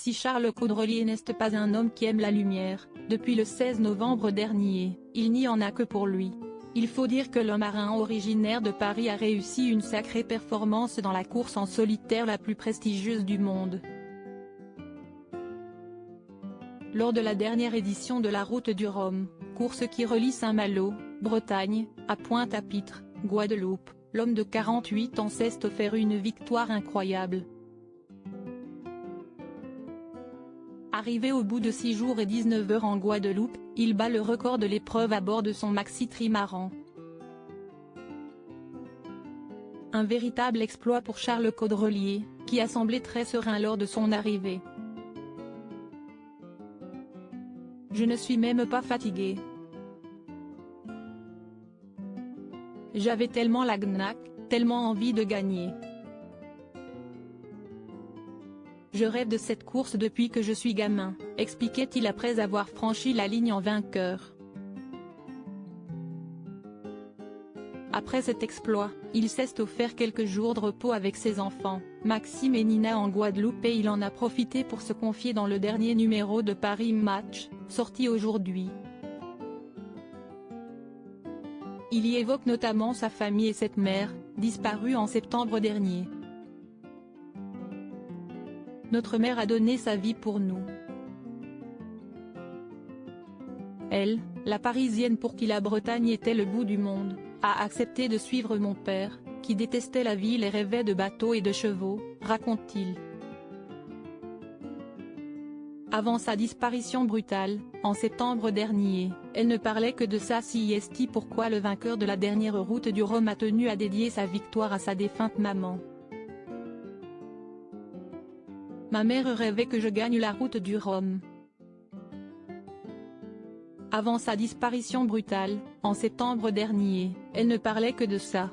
Si Charles Caudrelier n'est pas un homme qui aime la lumière, depuis le 16 novembre dernier, il n'y en a que pour lui. Il faut dire que le marin originaire de Paris a réussi une sacrée performance dans la course en solitaire la plus prestigieuse du monde. Lors de la dernière édition de la Route du Rhum, course qui relie Saint-Malo, Bretagne, à Pointe-à-Pitre, Guadeloupe, l'homme de 48 ans s'est offert une victoire incroyable. Arrivé au bout de 6 jours et 19 heures en Guadeloupe, il bat le record de l'épreuve à bord de son maxi-trimaran. Un véritable exploit pour Charles Caudrelier, qui a semblé très serein lors de son arrivée. Je ne suis même pas fatigué. J'avais tellement la gnaque, tellement envie de gagner. Je rêve de cette course depuis que je suis gamin, expliquait-il après avoir franchi la ligne en vainqueur. Après cet exploit, il s'est offert quelques jours de repos avec ses enfants, Maxime et Nina en Guadeloupe et il en a profité pour se confier dans le dernier numéro de Paris Match, sorti aujourd'hui. Il y évoque notamment sa famille et cette mère, disparue en septembre dernier. Notre mère a donné sa vie pour nous. Elle, la Parisienne pour qui la Bretagne était le bout du monde, a accepté de suivre mon père, qui détestait la ville et rêvait de bateaux et de chevaux, raconte-t-il. Avant sa disparition brutale, en septembre dernier, elle ne parlait que de ça. C'est pourquoi le vainqueur de la dernière Route du Rhum a tenu à dédier sa victoire à sa défunte maman. Ma mère rêvait que je gagne la Route du Rhum. Avant sa disparition brutale, en septembre dernier, elle ne parlait que de ça.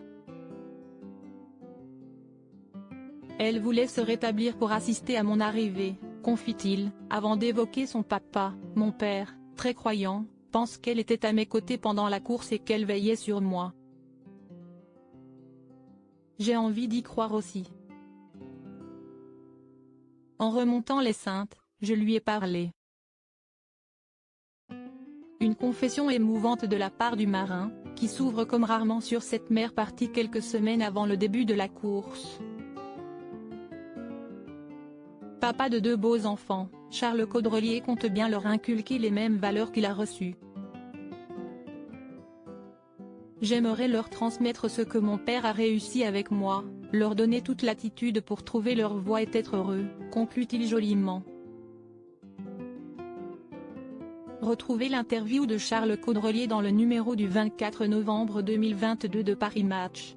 Elle voulait se rétablir pour assister à mon arrivée, confie-t-il, avant d'évoquer son papa. Mon père, très croyant, pense qu'elle était à mes côtés pendant la course et qu'elle veillait sur moi. J'ai envie d'y croire aussi. En remontant les Saintes, je lui ai parlé. Une confession émouvante de la part du marin, qui s'ouvre comme rarement sur cette mer partie quelques semaines avant le début de la course. Papa de 2 beaux enfants, Charles Caudrelier compte bien leur inculquer les mêmes valeurs qu'il a reçues. J'aimerais leur transmettre ce que mon père a réussi avec moi, leur donner toute l'attitude pour trouver leur voie et être heureux, conclut-il joliment. Retrouvez l'interview de Charles Caudrelier dans le numéro du 24 novembre 2022 de Paris Match.